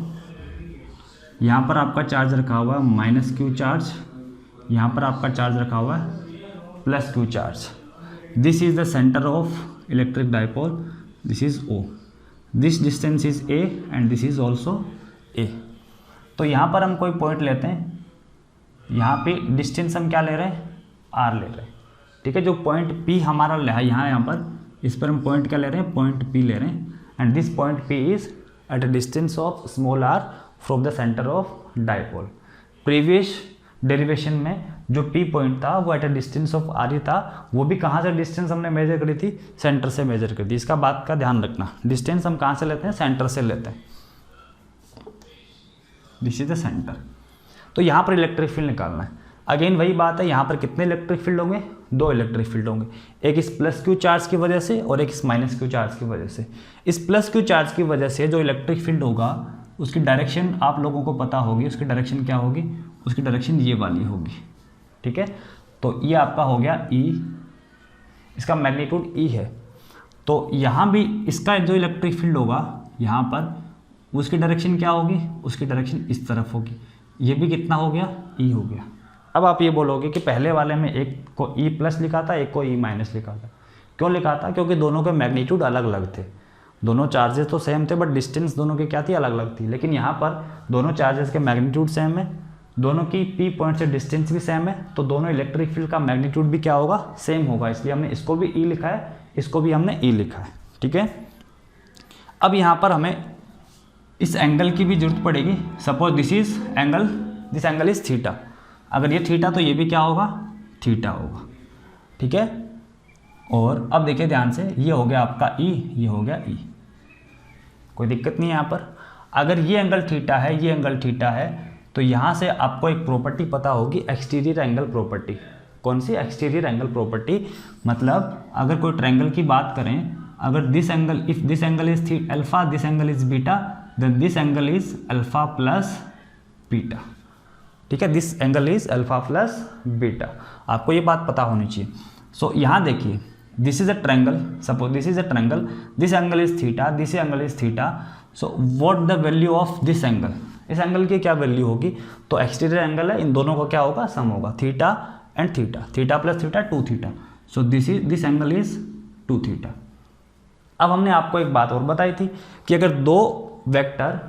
Speaker 1: यहाँ पर आपका चार्ज रखा हुआ है माइनस क्यू चार्ज, यहाँ पर आपका चार्ज रखा हुआ है plus Q charge. This is the centre of electric dipole, this is O, this distance is A and this is also A। तो यहाँ पर हम कोई पॉइंट लेते हैं, यहाँ पे डिस्टेंस हम क्या ले रहे हैं, R ले रहे हैं। ठीक है, जो पॉइंट P हमारा यहाँ पर इस पर हम पॉइंट क्या ले रहे हैं, पॉइंट P ले रहे हैं, and this point P is at a distance of small r from the centre of dipole. Previous derivation में जो P पॉइंट था वो at a distance of R ही था, वो भी कहाँ से डिस्टेंस हमने मेजर करी थी, सेंटर से मेजर करी थी। इसका बात का ध्यान रखना, डिस्टेंस हम कहाँ से लेते हैं, सेंटर से लेते हैं, दिस इज द सेंटर। तो यहाँ पर इलेक्ट्रिक फील्ड निकालना है। अगेन वही बात है, यहाँ पर कितने इलेक्ट्रिक फील्ड होंगे, 2 इलेक्ट्रिक फील्ड होंगे, एक इस प्लस क्यू चार्ज की वजह से और एक इस माइनस क्यू चार्ज की वजह से। इस प्लस क्यू चार्ज की वजह से जो इलेक्ट्रिक फील्ड होगा उसकी डायरेक्शन आप लोगों को पता होगी, उसकी डायरेक्शन क्या होगी, उसकी डायरेक्शन ये वाली होगी। ठीक है, तो ये आपका हो गया E, इसका मैग्नीट्यूड E है। तो यहाँ भी इसका जो इलेक्ट्रिक फील्ड होगा यहाँ पर उसकी डायरेक्शन क्या होगी, उसकी डायरेक्शन इस तरफ होगी। ये भी कितना हो गया, E हो गया। अब आप ये बोलोगे कि पहले वाले में एक को E प्लस लिखा था, एक को E माइनस लिखा था। क्यों लिखा था, क्योंकि दोनों के मैग्नीट्यूड अलग अलग थे, दोनों चार्जेस तो सेम थे बट डिस्टेंस दोनों की क्या थी, अलग अलग थी। लेकिन यहाँ पर दोनों चार्जेस के मैग्नीट्यूड सेम है दोनों की P पॉइंट से डिस्टेंस भी सेम है, तो दोनों इलेक्ट्रिक फील्ड का मैग्नीट्यूड भी क्या होगा, सेम होगा, इसलिए हमने इसको भी E लिखा है, इसको भी हमने E लिखा है। ठीक है, अब यहाँ पर हमें इस एंगल की भी जरूरत पड़ेगी। Suppose this angle is theta, अगर ये थीटा तो ये भी क्या होगा, थीटा होगा। ठीक है, और अब देखिए ध्यान से, ये हो गया आपका E, ये हो गया E, कोई दिक्कत नहीं है यहाँ पर। अगर ये एंगल थीटा है, ये एंगल थीटा है, तो यहाँ से आपको एक प्रॉपर्टी पता होगी, एक्सटीरियर एंगल प्रॉपर्टी। कौन सी? Exterior angle property. मतलब अगर कोई ट्रायंगल की बात करें, अगर this angle, if this angle is alpha, this angle is beta, then this angle is alpha plus beta. ठीक है, this angle is alpha plus beta, आपको ये बात पता होनी चाहिए। सो यहाँ देखिए, this is a triangle, suppose this is a triangle, this angle is theta, this angle is theta. So what the value of this angle, इस एंगल की क्या वैल्यू होगी, तो एक्सटीरियर एंगल है, इन दोनों का क्या होगा, सम होगा, theta and theta, theta plus theta 2 theta. So this angle is 2 theta. अब हमने आपको एक बात और बताई थी कि अगर दो वेक्टर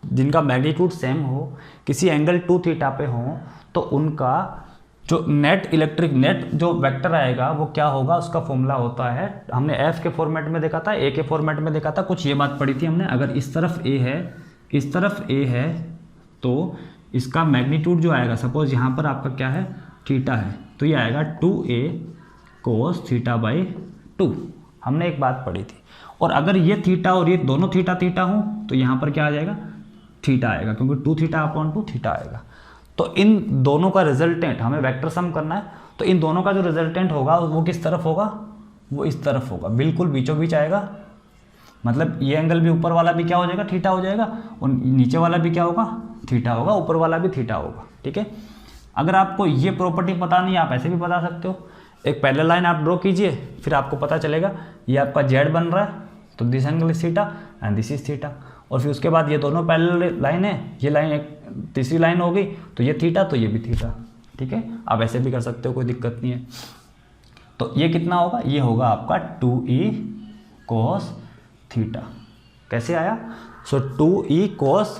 Speaker 1: जिनका मैग्नीट्यूड सेम हो, किसी एंगल 2 थीटा पे हो, तो उनका जो नेट जो वेक्टर आएगा वो क्या होगा, उसका फॉर्मूला होता है, हमने एफ के फॉर्मेट में देखा था, ए के फॉर्मेट में देखा था, कुछ ये बात पढ़ी थी हमने। अगर इस तरफ ए है, इस तरफ ए है, तो इसका मैग्नीट्यूड जो आएगा, सपोज यहाँ पर आपका क्या है, थीटा है, तो ये आएगा 2a cos थीटा बाई 2। हमने एक बात पढ़ी थी। और अगर ये थीटा और ये दोनों थीटा थीटा हो, तो यहाँ पर क्या आ जाएगा, थीटा आएगा, क्योंकि 2 थीटा अपॉन 2 थीटा आएगा। तो इन दोनों का रिजल्टेंट, हमें वेक्टर सम करना है, तो इन दोनों का जो रिजल्टेंट होगा वो किस तरफ होगा, वो इस तरफ होगा, बिल्कुल बीचों बीच आएगा। मतलब ये एंगल भी, ऊपर वाला भी क्या हो जाएगा, थीटा हो जाएगा, और नीचे वाला भी क्या होगा, थीटा होगा, ऊपर वाला भी थीटा होगा। ठीक है, अगर आपको ये प्रॉपर्टी पता नहीं, आप ऐसे भी बता सकते हो। एक पैरेलल लाइन आप ड्रॉ कीजिए, फिर आपको पता चलेगा ये आपका जेड बन रहा है, तो this angle is theta and this is theta. और फिर उसके बाद ये दोनों पैरेलल लाइन है, ये लाइन एक तीसरी लाइन हो गई, तो ये थीटा, तो ये भी थीटा। ठीक है, आप ऐसे भी कर सकते हो, कोई दिक्कत नहीं है। तो ये कितना होगा, ये होगा आपका 2e cos थीटा। कैसे आया, सो 2e cos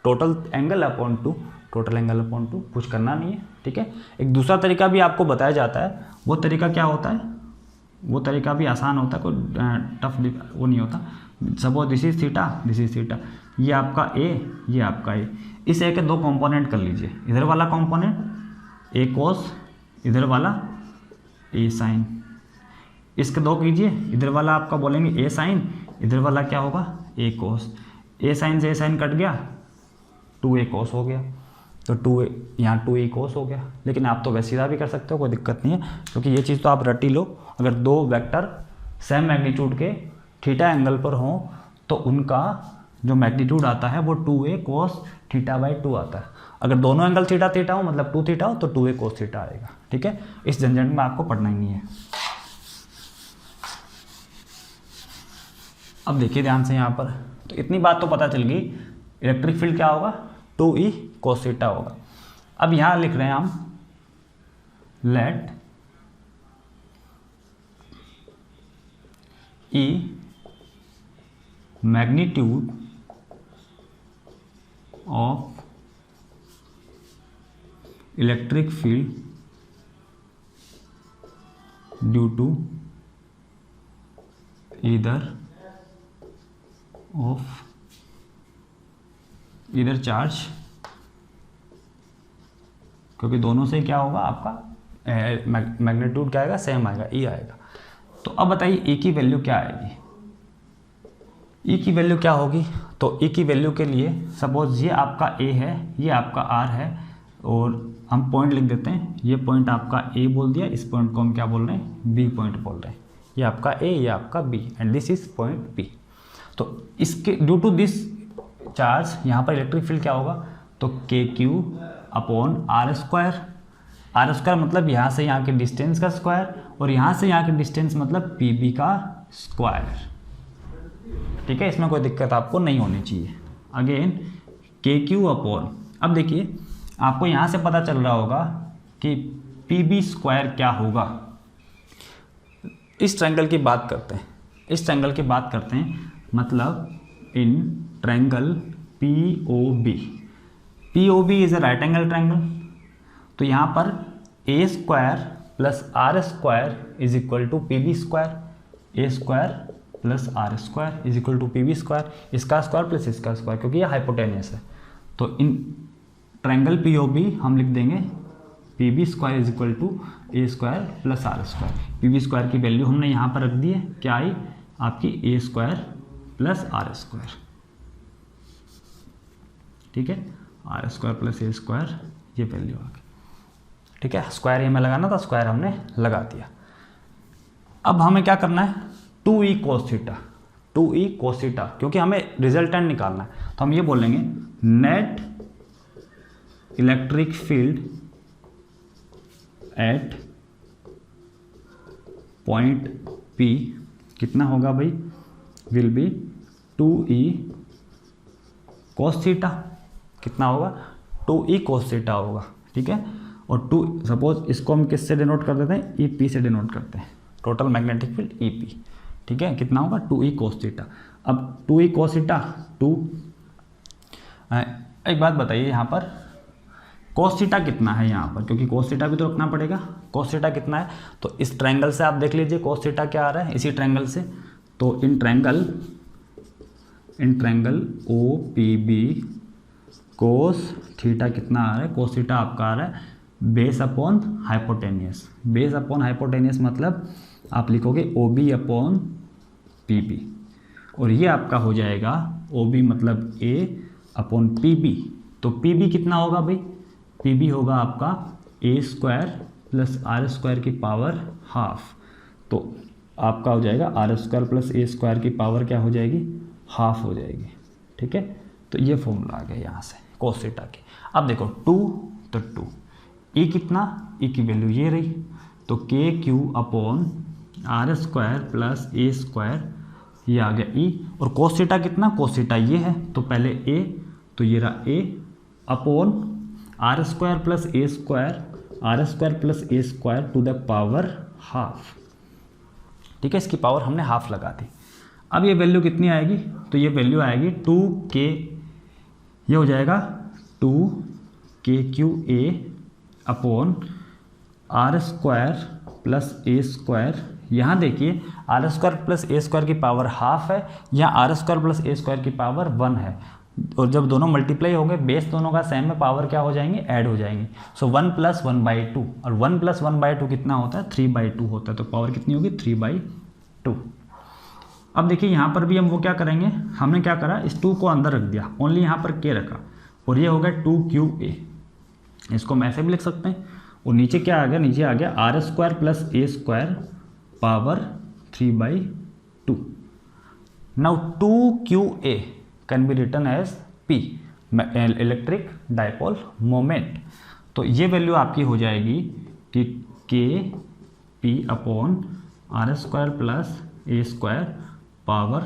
Speaker 1: total angle upon 2, total angle upon 2, कुछ करना नहीं है। ठीक है, एक दूसरा तरीका भी आपको बताया जाता है, वो तरीका क्या होता है, वो तरीका भी आसान होता है, कोई टफ वो नहीं होता। Suppose this is theta, this is theta, ये आपका ए, ये आपका ए, इस ए के दो कंपोनेंट कर लीजिए, इधर वाला कंपोनेंट ए कोस, इधर वाला ए साइन, इसके दो कीजिए, इधर वाला आपका बोलेंगे ए साइन, इधर वाला क्या होगा, ए कोस। ए साइन से ए साइन कट गया, 2a कोस हो गया, तो 2a यहाँ 2a कोस हो गया। लेकिन आप तो वैसे सीधा भी कर सकते हो, कोई दिक्कत नहीं है, क्योंकि ये चीज़ तो आप रट ही लो। अगर दो वेक्टर सेम मैग्नीट्यूड के थीटा एंगल पर हों, तो उनका जो मैग्नीट्यूड आता है वो 2a कोस थीटा बाई 2 आता है। अगर दोनों एंगल थीटा थीटा हो, मतलब 2 थीटा हो, तो 2a कोस थीटा आएगा। ठीक है, इस झंझट में आपको पढ़ना ही नहीं है। अब देखिए ध्यान से यहाँ पर, तो इतनी बात तो पता चल गई, इलेक्ट्रिक फील्ड क्या होगा, 2e cos थीटा होगा। अब यहाँ लिख रहे हैं हम, let E magnitude of electric field due to इधर चार्ज, क्योंकि दोनों से क्या होगा आपका मैग्नीट्यूड क्या आएगा, सेम आएगा, E आएगा। तो अब बताइए E की वैल्यू क्या आएगी, E की वैल्यू क्या होगी। तो E की वैल्यू के लिए सपोज ये आपका A है, ये आपका R है, और हम पॉइंट लिख देते हैं। ये पॉइंट आपका A बोल दिया, इस पॉइंट को हम क्या बोल रहे हैं, B पॉइंट बोल रहे हैं। ये आपका A, ये आपका B, and this is point B। तो इसके ड्यू टू दिस चार्ज यहाँ पर इलेक्ट्रिक फील्ड क्या होगा, तो KQ upon R square. R square मतलब यहाँ से यहाँ के डिस्टेंस का स्क्वायर, और यहाँ से यहाँ के डिस्टेंस मतलब PB का स्क्वायर। ठीक है, इसमें कोई दिक्कत आपको नहीं होनी चाहिए। अगेन KQ अपॉन, अब देखिए आपको यहाँ से पता चल रहा होगा कि PB स्क्वायर क्या होगा। इस ट्रायंगल की बात करते हैं, इस ट्रायंगल की बात करते हैं, मतलब in triangle POB, POB is a right angle triangle, तो यहाँ पर a square plus are square is equal to P B square, a square plus are square is equal to P B square, इसका square plus इसका square, क्योंकि ये hypotenuse है। तो इन triangle POB हम लिख देंगे P B square is equal to a square plus are square. P B square की वैल्यू हमने यहाँ पर रख दी है, क्या आई आपकी a square plus are square, ठीक है, r square plus a square ये वैल्यू आ गई, ठीक है। स्क्वायर ये हमें लगाना था, स्क्वायर हमने लगा दिया। अब हमें क्या करना है, 2e cos theta, 2e cos theta, क्योंकि हमें रिजल्टेंट निकालना है, तो हम ये बोलेंगे net electric field at point P कितना होगा भाई, will be 2e cos theta, कितना होगा 2e cos थीटा होगा, ठीक है। और 2 सपोज इसको हम किससे डिनोट कर देते हैं, EP से डिनोट करते हैं, टोटल मैग्नेटिक फील्ड EP, ठीक है, कितना होगा 2e cos थीटा। अब 2e cos थीटा 2, एक बात बताइए यहाँ पर cos थीटा कितना है यहाँ पर, क्योंकि cos थीटा भी तो रखना पड़ेगा, cos थीटा कितना है, तो इस ट्रायंगल से आप देख लीजिए cos थीटा क्या आ रहा है, इसी ट्रायंगल से, तो in triangle OPB cos theta कितना आ रहा है, cos थीटा आपका आ रहा है base upon hypotenuse, base upon hypotenuse मतलब आप लिखोगे OB अपॉन PB, और ये आपका हो जाएगा OB मतलब A अपॉन PB, तो PB कितना होगा भाई, PB होगा आपका A square plus are square की पावर हाफ, तो आपका हो जाएगा r square plus a square की पावर क्या हो जाएगी, हाफ हो जाएगी, ठीक है। तो ये फॉर्मूला आ गया यहाँ से cos थीटा की। अब देखो 2 तो 2, E कितना, E की वैल्यू ये रही, तो KQ upon r square plus a square ये आ गया E, और cos थीटा कितना, cos थीटा ये है, तो पहले A, तो ये रहा A upon r square plus a square, r square plus a square to the power half, ठीक है, इसकी पावर हमने हाफ लगा दी। अब ये वैल्यू कितनी आएगी, तो ये वैल्यू आएगी 2k, ये हो जाएगा 2KQA upon r square plus a square, यहाँ देखिए r square plus a square की पावर हाफ है, यहाँ r square plus a square की पावर 1 है, और जब दोनों मल्टीप्लाई हो गए बेस दोनों का सेम है, पावर क्या हो जाएंगे, ऐड हो जाएंगी, सो 1 + 1/2, और 1 + 1/2 कितना होता है, 3/2 होता है, तो पावर कितनी होगी 3/2। अब देखिए यहाँ पर भी हम वो क्या करेंगे, हमने क्या करा, इस 2 को अंदर रख दिया, ओनली यहाँ पर k रखा, और ये हो गया 2QA, इसको हम ऐसे भी लिख सकते हैं, और नीचे क्या आ गया, नीचे आ गया r square plus a square power 3/2। Now 2QA can be written as P, electric dipole moment, तो ये वैल्यू आपकी हो जाएगी कि KP upon r square plus a square power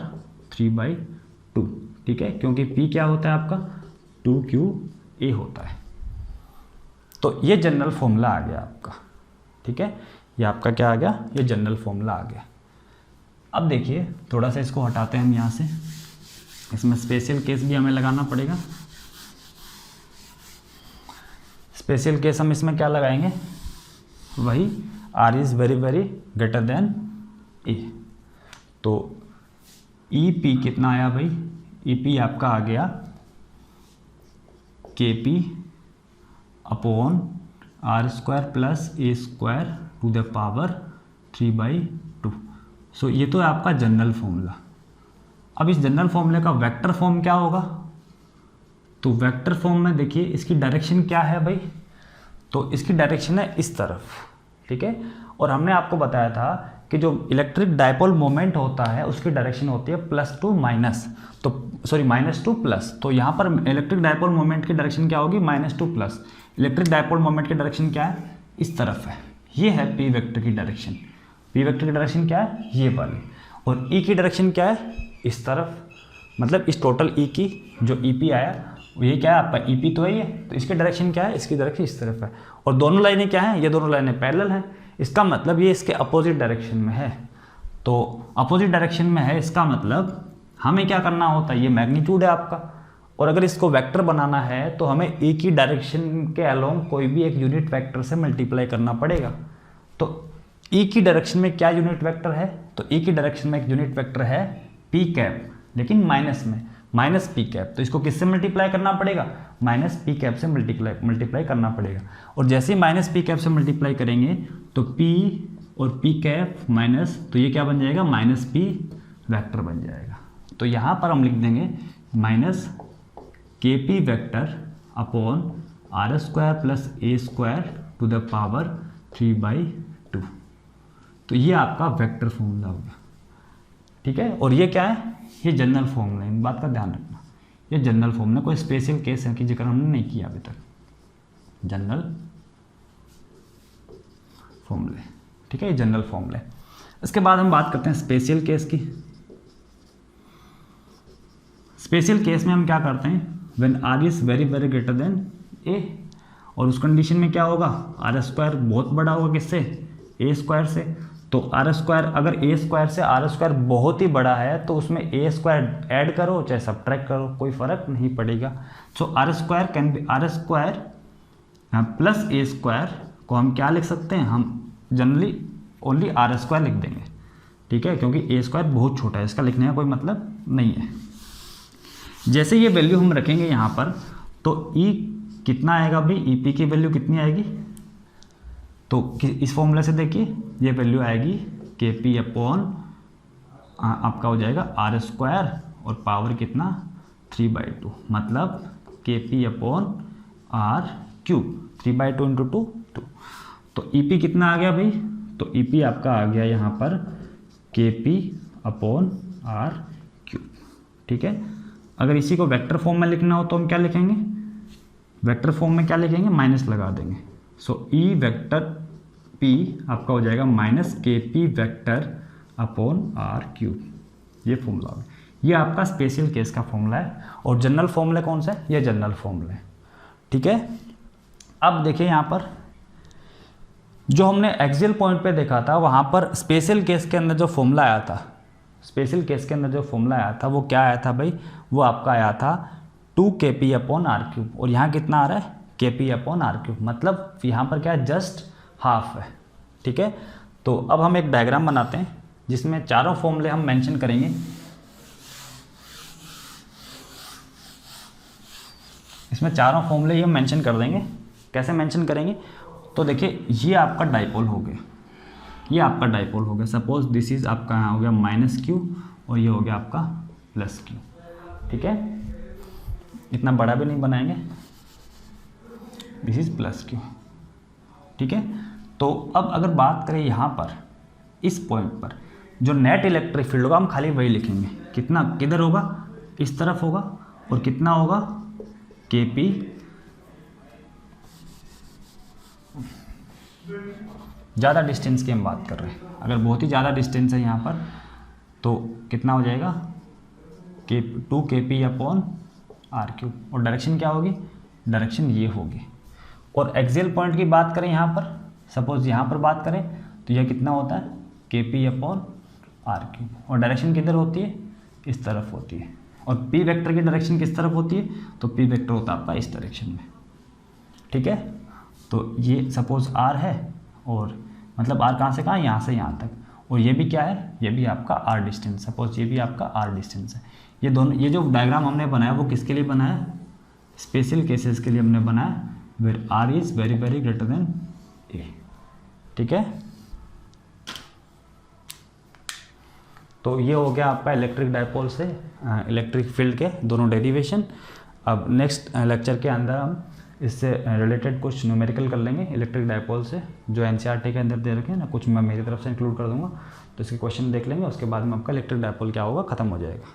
Speaker 1: 3/2, ठीक है, क्योंकि P क्या होता है आपका 2QA होता है। तो ये जनरल फॉर्मूला आ गया आपका, ठीक है, ये आपका क्या आ गया, ये जनरल फॉर्मूला आ गया। अब देखिए थोड़ा सा इसको हटाते हैं हम यहाँ से, इसमें स्पेशल केस भी हमें लगाना पड़ेगा। स्पेशल केस हम इसमें क्या लगाएंगे, वही R is very very greater then A, तो EP कितना आया भाई, EP आपका आ गया KP upon r square plus a square to the power 3/2। So ये तो है आपका जनरल फॉर्मूला। अब इस जनरल फॉर्मूले का वेक्टर फॉर्म क्या होगा, तो वेक्टर फॉर्म में देखिए इसकी डायरेक्शन क्या है भाई, तो इसकी डायरेक्शन है इस तरफ, ठीक है, और हमने आपको बताया था कि जो इलेक्ट्रिक डाइपोल मोमेंट होता है उसकी डायरेक्शन होती है +2 माइनस, तो सॉरी -2 प्लस, तो यहाँ पर इलेक्ट्रिक डाइपोल मोमेंट की डायरेक्शन क्या होगी -2 प्लस, इलेक्ट्रिक डाइपोल मोमेंट की डायरेक्शन क्या है, इस तरफ है, ये है P वेक्टर की डायरेक्शन, P वेक्टर की डायरेक्शन क्या है, ये वाली, और E की डायरेक्शन क्या है, इस तरफ, मतलब इस टोटल E की जो EP आया ये क्या है आपका EP तो है ये, तो इसकी डायरेक्शन क्या है, इसकी डायरेक्शन इस तरफ है, और दोनों लाइनें क्या हैं, ये दोनों लाइनें पैरेलल हैं, इसका मतलब ये इसके अपोजिट डायरेक्शन में है, तो अपोजिट डायरेक्शन में है, इसका मतलब हमें क्या करना होता है, ये मैग्नीट्यूड है आपका, और अगर इसको वेक्टर बनाना है तो हमें एक ही डायरेक्शन के अलोंग कोई भी एक यूनिट वेक्टर से मल्टीप्लाई करना पड़ेगा। तो एक ही डायरेक्शन में क्या यूनिट वेक्टर है, तो एक ही डायरेक्शन में एक यूनिट वेक्टर है पी कैप, लेकिन माइनस में, माइनस पी कैप। तो इसको किससे मल्टीप्लाई करना पड़ेगा, माइनस पी कैप से मल्टीप्लाई करना पड़ेगा। और जैसे ही माइनस पी कैप से मल्टीप्लाई करेंगे तो पी और पी कैप माइनस, तो ये क्या बन जाएगा, माइनस पी वेक्टर बन जाएगा। तो यहाँ पर हम लिख देंगे minus k p vector upon r square plus a square to the power 3/2। तो ये आपका वेक्टर फॉर्मूला होगा, ठीक है। और ये क्या है, ये जनरल फॉर्मूला है, इन बात का ध्यान रखना। ये जनरल फॉर्मूला, कोई स्पेशल केस है कि जिक्र हमने नहीं किया अभी तक, जनरल फॉर्मूले, ठीक है, ये जनरल फॉर्मूला है। इसके बाद हम बात करते हैं स्पेशल केस की। स्पेशल केस में हम क्या करते हैं, when R is very very greater than a, और उस कंडीशन में क्या होगा, आर स्क्वायर बहुत बड़ा होगा किससे, ए स्क्वायर से। तो आर स्क्वायर, अगर ए स्क्वायर से आर स्क्वायर बहुत ही बड़ा है तो उसमें ए स्क्वायर ऐड करो चाहे सब्ट्रैक्ट करो, कोई फर्क नहीं पड़ेगा। So R square can be, R square plus a square को हम क्या लिख सकते हैं, हम जनरली ओनली आर स्क्वायर लिख देंगे, ठीक है, क्योंकि ए स्क्वायर बहुत छोटा है, इसका लिखने का कोई मतलब नहीं है। जैसे ये वैल्यू हम रखेंगे यहाँ पर, तो ई कितना आएगा भाई, ई पी की वैल्यू कितनी आएगी, तो इस फॉर्मूला से देखिए ये वैल्यू आएगी के पी अपॉन आपका हो जाएगा आर स्क्वायर और पावर कितना 3/2, मतलब k p upon r cube, 3/2 into 2। तो ई पी कितना आ गया भाई, तो ई पी आपका आ गया यहाँ पर के पी अपॉन आर क्यूब, ठीक है। अगर इसी को वेक्टर फॉर्म में लिखना हो तो हम क्या लिखेंगे, वेक्टर फॉर्म में क्या लिखेंगे, माइनस लगा देंगे। सो ई वेक्टर पी आपका हो जाएगा minus k p vector upon r cube, ये फॉर्मूला होगा। ये आपका स्पेशल केस का फॉर्मूला है। और जनरल फॉर्मूला कौन सा है, ये जनरल फॉर्मूला है, ठीक है। अब देखिए यहाँ पर जो हमने एक्सियल पॉइंट पे देखा था, वहाँ पर स्पेशल केस के अंदर जो फॉर्मूला आया था, स्पेशल केस के अंदर जो फॉर्मूला आया था वो क्या आया था भाई, वो आपका आया था 2 के पी अपॉन आर क्यूब। और यहाँ कितना आ रहा है, के पी अपॉन आर क्यूब, मतलब यहाँ पर क्या है, जस्ट हाफ है, ठीक है। तो अब हम एक डायग्राम बनाते हैं जिसमें चारों फॉर्मूले हम मेंशन करेंगे। इसमें चारों फॉर्मूले ही हम मेंशन कर देंगे। कैसे मेंशन करेंगे, तो देखिए ये आपका डाइपोल हो गया, ये आपका डाइपोल हो गया। सपोज दिस इज आपका यहाँ हो गया माइनस क्यू और ये हो गया आपका प्लस क्यू, ठीक है। इतना बड़ा भी नहीं बनाएंगे, दिस इज प्लस क्यू, ठीक है। तो अब अगर बात करें यहाँ पर इस पॉइंट पर जो नेट इलेक्ट्रिक फील्ड होगा, हम खाली वही लिखेंगे, कितना किधर होगा, इस तरफ होगा, और कितना होगा के पी ज़्यादा डिस्टेंस की हम बात कर रहे हैं। अगर बहुत ही ज़्यादा डिस्टेंस है यहाँ पर तो कितना हो जाएगा, के 2 के पी अपॉन आर क्यूब। और डायरेक्शन क्या होगी, डायरेक्शन ये होगी। और एक्सियल पॉइंट की बात करें यहाँ पर, सपोज यहाँ पर बात करें तो यह कितना होता है, के पी अपॉन आर क्यूब। और डायरेक्शन किधर होती है, इस तरफ होती है। और पी वेक्टर की डायरेक्शन किस तरफ होती है, तो पी वेक्टर होता है आपका इस डायरेक्शन में, ठीक है। तो ये सपोज आर है, और मतलब आर कहाँ से कहाँ, यहाँ से यहाँ तक। और ये भी क्या है, ये भी आपका आर डिस्टेंस, सपोज ये भी आपका आर डिस्टेंस है। ये दोनों, ये जो डायग्राम हमने बनाया वो किसके लिए बनाया, स्पेशल केसेस के लिए हमने बनाया, where R is very very greater than a, ठीक है। तो ये हो गया आपका इलेक्ट्रिक डाइपोल से इलेक्ट्रिक फील्ड के दोनों डेरिवेशन। अब नेक्स्ट लेक्चर के अंदर हम इससे रिलेटेड कुछ न्यूमेरिकल कर लेंगे इलेक्ट्रिक डाइपोल से, जो एनसीईआरटी के अंदर दे रखे हैं ना, कुछ मैं मेरी तरफ से इंक्लूड कर दूंगा। तो इसके क्वेश्चन देख लेंगे, उसके बाद में आपका इलेक्ट्रिक डाइपोल क्या होगा, खत्म हो जाएगा।